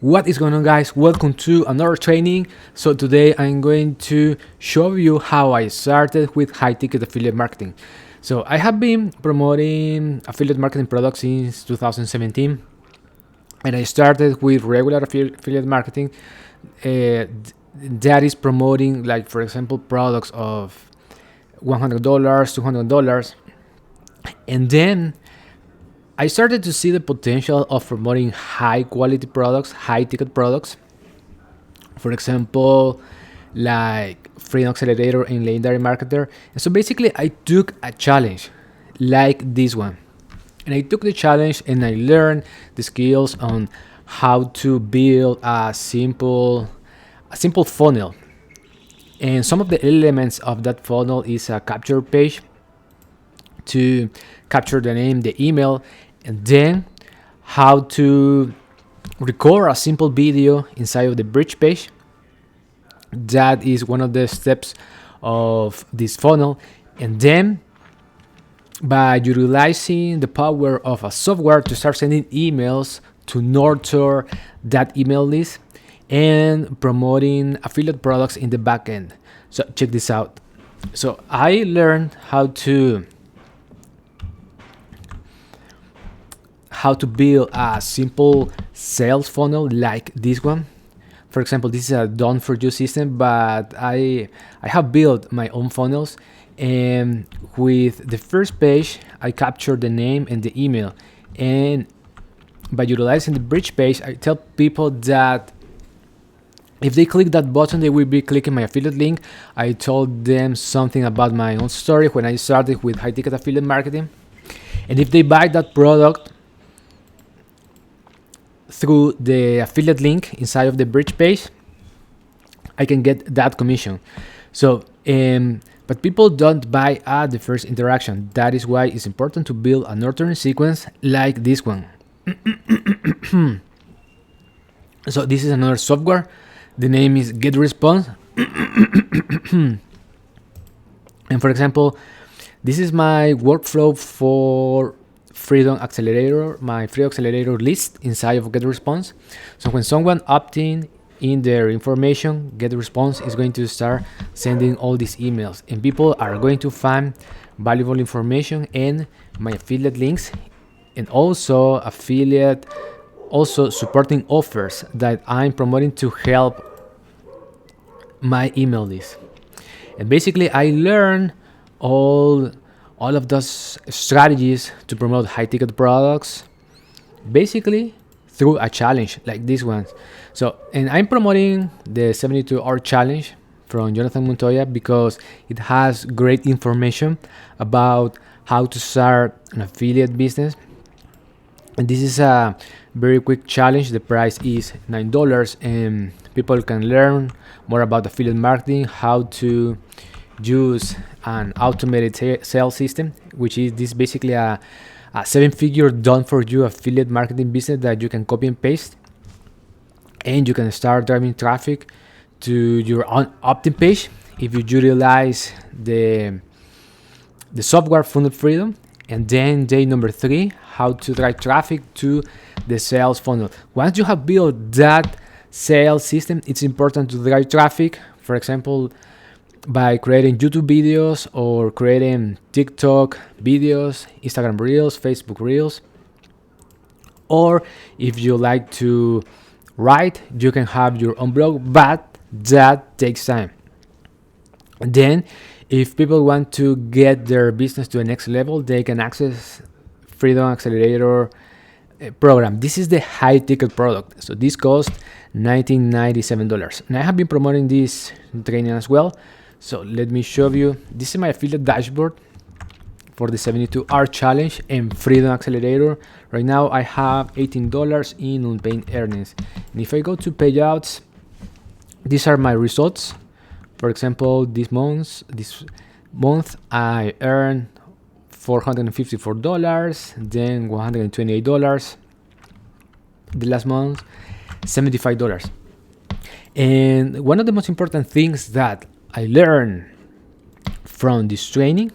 What is going on, guys? Welcome to another training. So today I'm going to show you how I started with high ticket affiliate marketing. So I have been promoting affiliate marketing products since 2017, and I started with regular affiliate marketing that is promoting, like, for example, products of $100, $200, and then I started to see the potential of promoting high quality products, high ticket products. For example, like Freedom Accelerator and Legendary Marketer. And so basically, I took a challenge like this one. And I took the challenge and I learned the skills on how to build a simple funnel. And some of the elements of that funnel is a capture page to capture the name, the email, and then how to record a simple video inside of the bridge page. That is one of the steps of this funnel. And then by utilizing the power of a software to start sending emails to nurture that email list and promoting affiliate products in the back end. So check this out. So I learned how to build a simple sales funnel like this one. For example, this is a done for you system, but I have built my own funnels, and with the first page I capture the name and the email, and by utilizing the bridge page I tell people that if they click that button they will be clicking my affiliate link. I told them something about my own story when I started with high ticket affiliate marketing, and if they buy that product through the affiliate link inside of the bridge page, I can get that commission. So but people don't buy at the first interaction. That is why it's important to build a nurturing sequence like this one. So this is another software. The name is GetResponse. And for example, this is my workflow for Freedom Accelerator, my Freedom Accelerator list inside of GetResponse. So when someone opting in their information, GetResponse is going to start sending all these emails, and people are going to find valuable information and my affiliate links, and also supporting offers that I'm promoting to help my email list. And basically I learned all of those strategies to promote high ticket products basically through a challenge like this one. So, and I'm promoting the 72-hour challenge from Jonathan Montoya because it has great information about how to start an affiliate business. And this is a very quick challenge. The price is $9, and people can learn more about affiliate marketing, how to use an automated sales system, which is this basically a 7-figure done for you affiliate marketing business that you can copy and paste, and you can start driving traffic to your own opt-in page if you utilize the software Funnel Freedom. And then day number 3, how to drive traffic to the sales funnel. Once you have built that sales system, it's important to drive traffic, for example, by creating YouTube videos or creating TikTok videos, Instagram Reels, Facebook Reels. Or if you like to write, you can have your own blog, but that takes time. Then if people want to get their business to the next level, they can access Freedom Accelerator program. This is the high ticket product, so this costs $1997, and I have been promoting this training as well. So let me show you. This is my affiliate dashboard for the 72-hour challenge and Freedom Accelerator. Right now I have $18 in unpaid earnings, and if I go to payouts, these are my results. For example, this month I earned $454, then $128. The last month, $75. And one of the most important things that I learned from this training,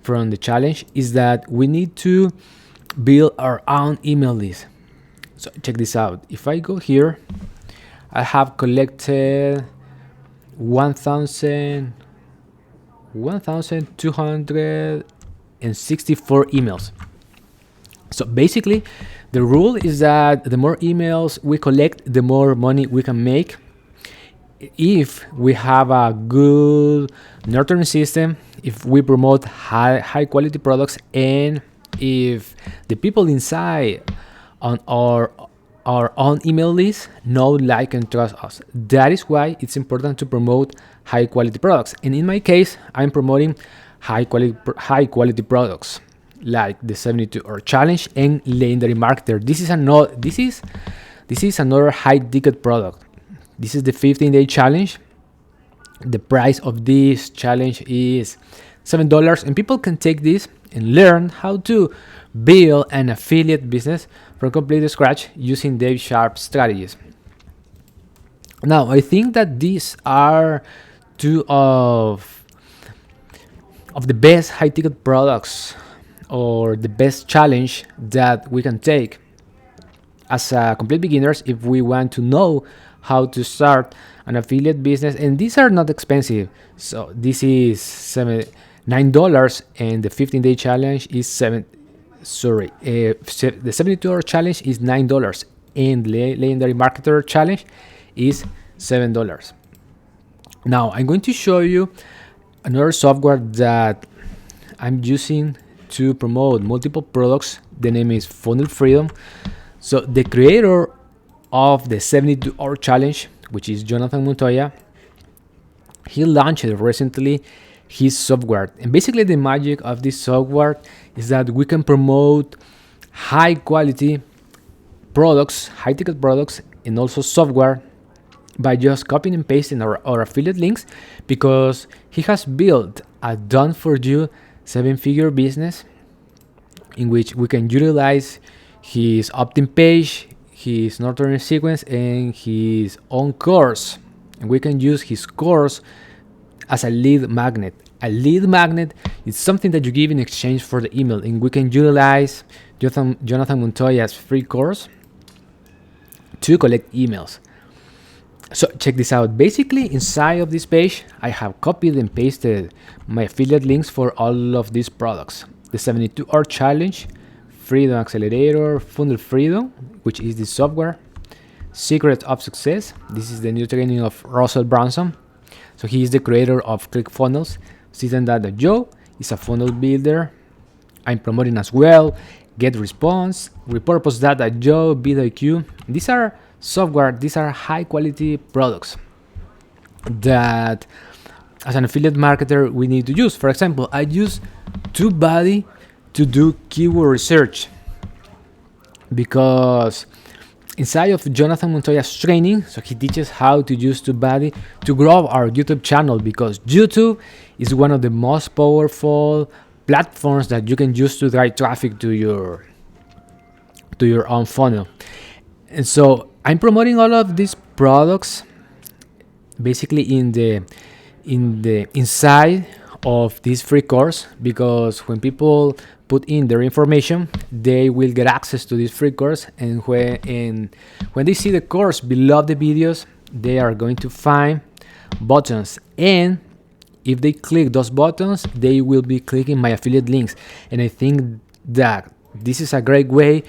from the challenge, is that we need to build our own email list. So check this out. If I go here, I have collected 1,264 emails. So basically, the rule is that the more emails we collect, the more money we can make. If we have a good nurturing system, if we promote high quality products, and if the people inside on our own email list know, like, and trust us. That is why it's important to promote high quality products. And in my case, I'm promoting high quality products like the 72-hour challenge and Legendary Marketer. This is another high ticket product. This is the 15-day challenge. The price of this challenge is $7, and people can take this and learn how to build an affiliate business from complete scratch using Dave Sharp strategies. Now, I think that these are two of the best high ticket products, or the best challenge that we can take as a complete beginners if we want to know how to start an affiliate business. And these are not expensive. So this is $9, and the 15-day challenge is the 72-hour challenge is $9, and Legendary Marketer challenge is $7. Now I'm going to show you another software that I'm using to promote multiple products. The name is Funnel Freedom. So the creator of the 72-hour challenge, which is Jonathan Montoya, he launched recently his software. And basically the magic of this software is that we can promote high quality products, high ticket products, and also software by just copying and pasting our affiliate links, because he has built a done for you 7-figure business in which we can utilize his opt-in page, his nurturing sequence, and his own course. And we can use his course as a lead magnet. A lead magnet is something that you give in exchange for the email, and we can utilize Jonathan Montoya's free course to collect emails. So check this out. Basically, inside of this page, I have copied and pasted my affiliate links for all of these products. The 72-hour challenge, Freedom Accelerator, Funnel Freedom, which is the software, Secret of Success. This is the new training of Russell Brunson. So he is the creator of ClickFunnels. Season.io is a funnel builder. I'm promoting as well. Get Response, Repurpose.io, BidIQ. These are software, these are high quality products that as an affiliate marketer we need to use. For example, I use TubeBuddy to do keyword research, because inside of Jonathan Montoya's training, so he teaches how to use TubeBuddy to grow our YouTube channel, because YouTube is one of the most powerful platforms that you can use to drive traffic to your own funnel. And so I'm promoting all of these products basically in the inside of this free course, because when people put in their information, they will get access to this free course. And when they see the course below the videos, they are going to find buttons, and if they click those buttons, they will be clicking my affiliate links. And I think that this is a great way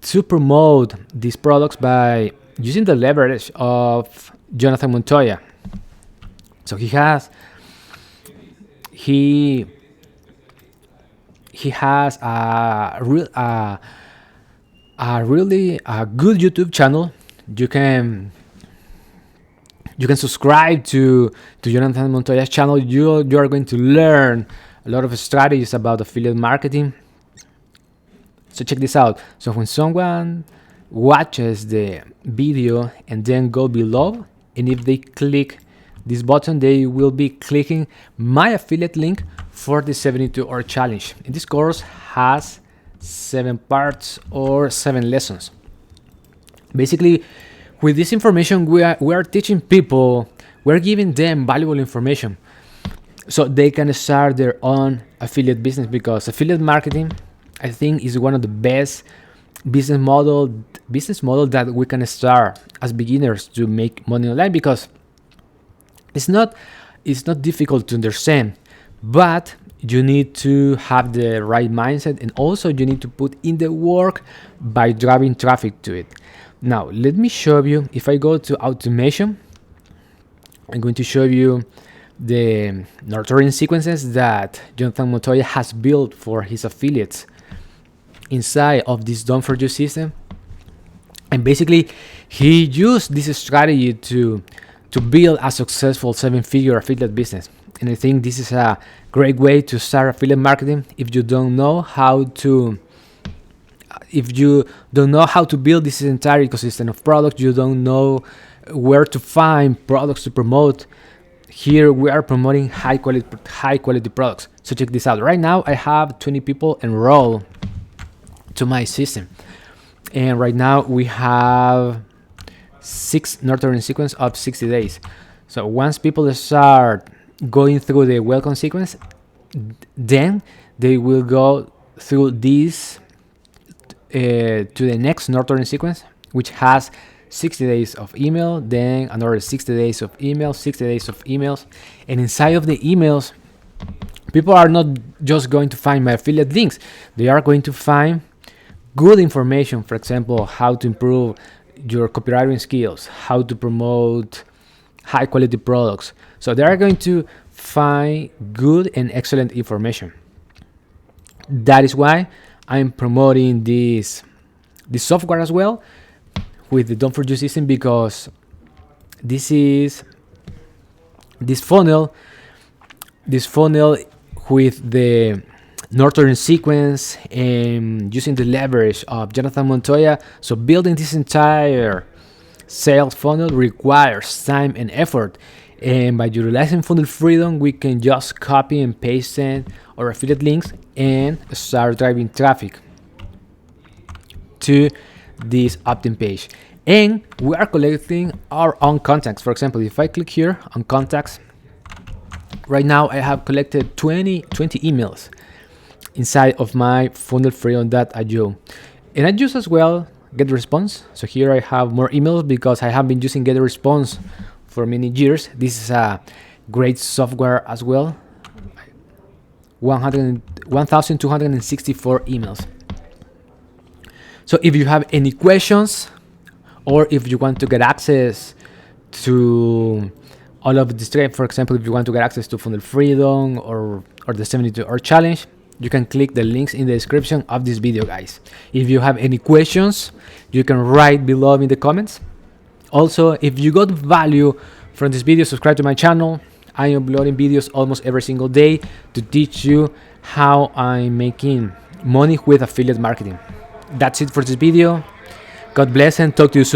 to promote these products by using the leverage of Jonathan Montoya. So he has a really good YouTube channel. You can subscribe to Jonathan Montoya's channel. You are going to learn a lot of strategies about affiliate marketing. So check this out. So when someone watches the video and then go below, and if they click this button, they will be clicking my affiliate link for the 72-hour challenge. And this course has 7 parts or 7 lessons. Basically, with this information, we are teaching people, we're giving them valuable information so they can start their own affiliate business, because affiliate marketing, I think, is one of the best business model business model that we can start as beginners to make money online, because it's not difficult to understand, but you need to have the right mindset, and also you need to put in the work by driving traffic to it. Now let me show you. If I go to automation, I'm going to show you the nurturing sequences that Jonathan Montoya has built for his affiliates inside of this done for you system. And basically he used this strategy to build a successful 7-figure affiliate business. And I think this is a great way to start affiliate marketing if you don't know how to build this entire ecosystem of products. You don't know where to find products to promote. Here we are promoting high quality products. So check this out. Right now I have 20 people enrolled to my system, and right now we have 6 nurturing sequence of 60 days. So once people start going through the welcome sequence, then they will go through this to the next nurturing sequence, which has 60 days of email, then another 60 days of email, 60 days of emails. And inside of the emails, people are not just going to find my affiliate links, they are going to find good information. For example, how to improve your copywriting skills, how to promote high quality products. So they are going to find good and excellent information. That is why I'm promoting this software as well with the Done For You system, because this funnel with the nurturing sequence and using the leverage of Jonathan Montoya. So building this entire sales funnel requires time and effort, and by utilizing funnel freedom, we can just copy and paste our affiliate links and start driving traffic to this opt-in page. And we are collecting our own contacts. For example, if I click here on contacts, right now I have collected 20 emails inside of my funnelfreedom.io, and I use as well GetResponse. So here I have more emails because I have been using GetResponse for many years. This is a great software as well. 1,264 emails. So if you have any questions, or if you want to get access to all of this trade, for example, if you want to get access to Funnel Freedom or the 72-hour challenge, you can click the links in the description of this video, guys. If you have any questions, you can write below in the comments. Also, if you got value from this video, subscribe to my channel. I am uploading videos almost every single day to teach you how I'm making money with affiliate marketing. That's it for this video. God bless and talk to you soon.